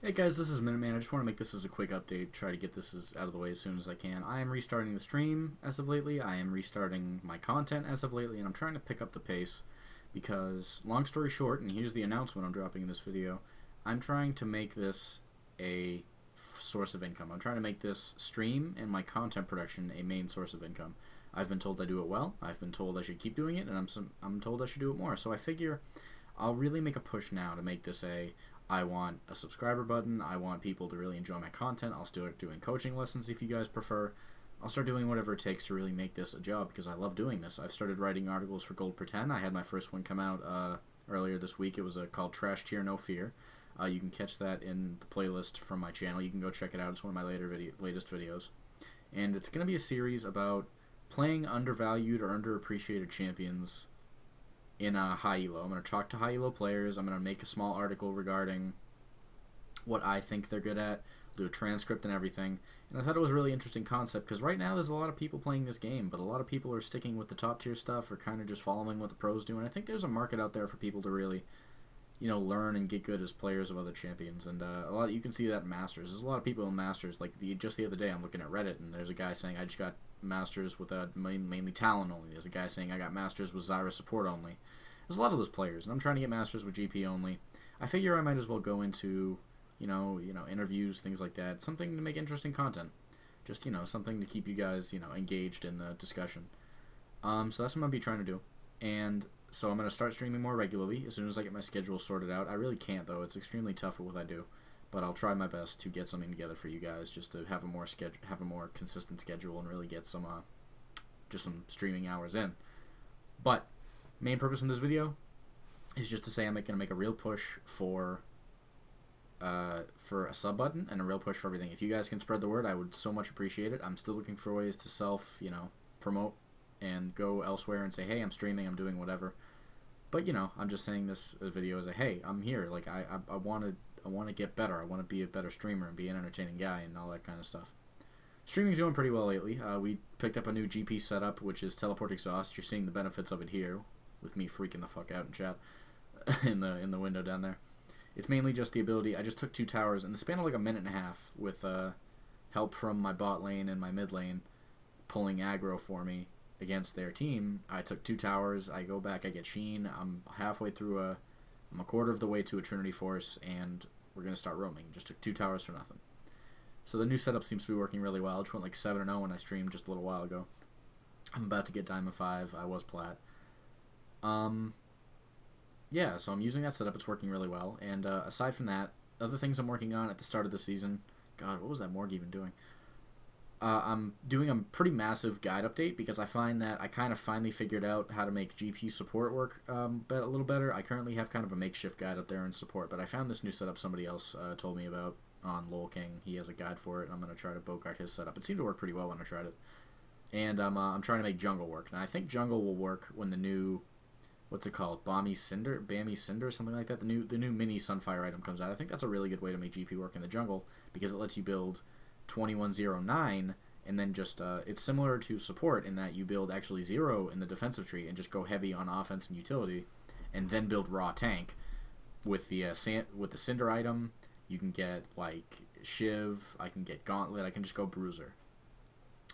Hey guys, this is Minuteman. I just want to make this as a quick update, try to get this out of the way as soon as I can. I am restarting the stream as of lately, I am restarting my content as of lately, and I'm trying to pick up the pace because, long story short, and here's the announcement I'm dropping in this video, I'm trying to make this a source of income. I'm trying to make this stream and my content production a main source of income. I've been told I do it well, I've been told I should keep doing it, and I'm told I should do it more, so I figure I'll really make a push now to make this I want a subscriber button. I want people to really enjoy my content. I'll start doing coaching lessons if you guys prefer. I'll start doing whatever it takes to really make this a job because I love doing this. I've started writing articles for Gold Pretend. I had my first one come out earlier this week. It was called Trash Tier No Fear. You can catch that in the playlist from my channel. You can go check it out. It's one of my latest videos. And it's going to be a series about playing undervalued or underappreciated champions in high elo. I'm going to talk to high elo players. I'm going to make a small article regarding what I think they're good at, do a transcript and everything. And I thought it was a really interesting concept because right now there's a lot of people playing this game, but a lot of people are sticking with the top tier stuff or kind of just following what the pros do. And I think there's a market out there for people to really, learn and get good as players of other champions. And you can see that in Masters. There's a lot of people in Masters. Like just the other day, I'm looking at Reddit and there's a guy saying I just got Masters with mainly Talon only. There's a guy saying I got Masters with Zyra support only. There's a lot of those players, and I'm trying to get Masters with GP only. I figure I might as well go into, interviews, things like that. Something to make interesting content. Just, something to keep you guys, engaged in the discussion. So that's what I'm going to be trying to do. And so I'm going to start streaming more regularly as soon as I get my schedule sorted out. I really can't, though. It's extremely tough with what I do. But I'll try my best to get something together for you guys just to have a more consistent schedule and really get some streaming hours in. But main purpose in this video is just to say I'm going to make a real push for a sub button and a real push for everything. If you guys can spread the word, I would so much appreciate it. I'm still looking for ways to promote and go elsewhere and say, hey, I'm streaming, I'm doing whatever. But I'm just saying this video as hey, I'm here. Like I want to get better. I want to be a better streamer and be an entertaining guy and all that kind of stuff. Streaming's going pretty well lately. We picked up a new GP setup, which is Teleport Exhaust. You're seeing the benefits of it here, with me freaking the fuck out in chat in the window down there. It's mainly just the ability. I just took 2 towers in the span of like a minute and a half with help from my bot lane and my mid lane pulling aggro for me against their team. I took 2 towers. I go back. I get Sheen. I'm halfway through I'm a quarter of the way to a Trinity Force, and we're gonna start roaming. Just took 2 towers for nothing. So the new setup seems to be working really well. I just went like 7-0 when I streamed just a little while ago. I'm about to get Diamond 5. I was Plat. Yeah, so I'm using that setup. It's working really well. And aside from that, other things I'm working on at the start of the season. God, what was that Morg even doing? I'm doing a pretty massive guide update because I find that I kind of finally figured out how to make GP support work a little better. I currently have kind of a makeshift guide up there in support, but I found this new setup somebody else told me about on Lol King. He has a guide for it, and I'm going to try to bogart his setup. It seemed to work pretty well when I tried it. And I'm trying to make jungle work. Now, I think jungle will work when the new, what's it called, Bammy Cinder, something like that. The new mini Sunfire item comes out. I think that's a really good way to make GP work in the jungle because it lets you build 2109 and then just it's similar to support in that you build actually 0 in the defensive tree and just go heavy on offense and utility, and then build raw tank with the Cinder item. You can get like Shiv. I can get Gauntlet. I can just go Bruiser.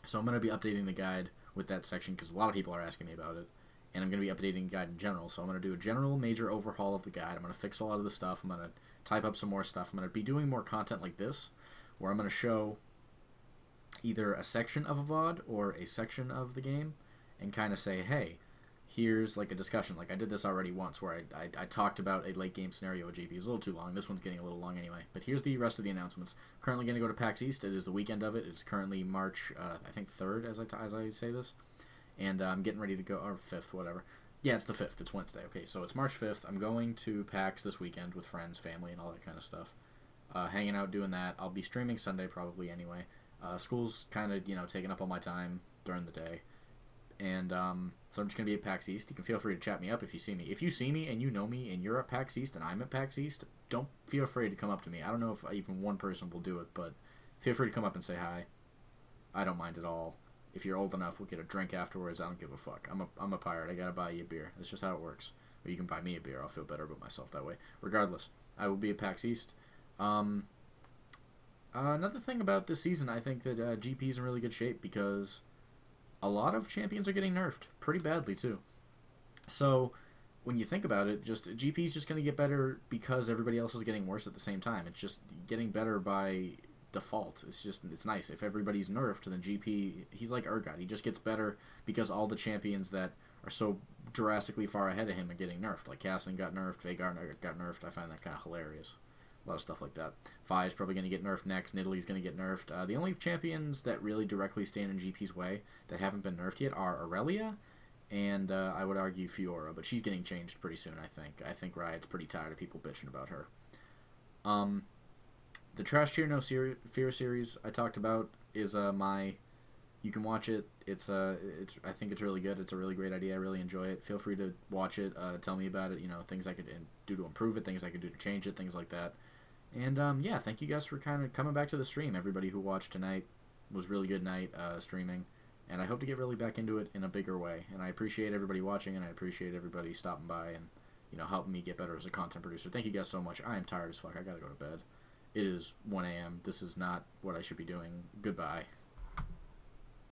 So I'm going to be updating the guide with that section because a lot of people are asking me about it. And I'm going to be updating the guide in general. So I'm going to do a general major overhaul of the guide. I'm going to fix a lot of the stuff. I'm going to type up some more stuff. I'm going to be doing more content like this, where I'm going to show either a section of a VOD or a section of the game and kind of say, hey, here's like a discussion. Like I did this already once where I talked about a late game scenario with GP. It was a little too long. This one's getting a little long anyway. But here's the rest of the announcements. Currently going to go to PAX East. It is the weekend of it. It's currently March, I think 3rd as I say this. And I'm getting ready to go, or 5th, whatever. Yeah, it's the 5th. It's Wednesday. Okay, so it's March 5th. I'm going to PAX this weekend with friends, family, and all that kind of stuff. Hanging out, doing that. I'll be streaming Sunday probably anyway. School's kind of, taking up all my time during the day. And so I'm just going to be at PAX East. You can feel free to chat me up if you see me. If you see me and you know me and you're at PAX East and I'm at PAX East, don't feel afraid to come up to me. I don't know if even one person will do it, but feel free to come up and say hi. I don't mind at all. If you're old enough, we'll get a drink afterwards. I don't give a fuck. I'm a pirate. I gotta buy you a beer. That's just how it works. Or you can buy me a beer. I'll feel better about myself that way. Regardless, I will be at PAX East. Another thing about this season, I think that GP is in really good shape because a lot of champions are getting nerfed pretty badly too. So when you think about it, just GP is just going to get better because everybody else is getting worse at the same time. It's just getting better by default. It's nice. If everybody's nerfed, then GP, he's like Urgot. He just gets better because all the champions that are so drastically far ahead of him are getting nerfed. Like Cassin got nerfed, Veigar got nerfed. I find that kind of hilarious. A lot of stuff like that. Vi is probably going to get nerfed next. Nidalee's going to get nerfed. The only champions that really directly stand in GP's way that haven't been nerfed yet are Aurelia and I would argue Fiora, but she's getting changed pretty soon, I think. I think Riot's pretty tired of people bitching about her. The Trash Tier No Fear series I talked about is you can watch it. I think it's really good. It's a really great idea. I really enjoy it. Feel free to watch it. Tell me about it. You know, things I could do to improve it, things I could do to change it, things like that. And yeah, thank you guys for kind of coming back to the stream. Everybody who watched tonight was really good night streaming, and I hope to get really back into it in a bigger way. And I appreciate everybody watching, and I appreciate everybody stopping by and helping me get better as a content producer. Thank you guys so much. I am tired as fuck. I gotta go to bed. It is 1 a.m. This is not what I should be doing. Goodbye.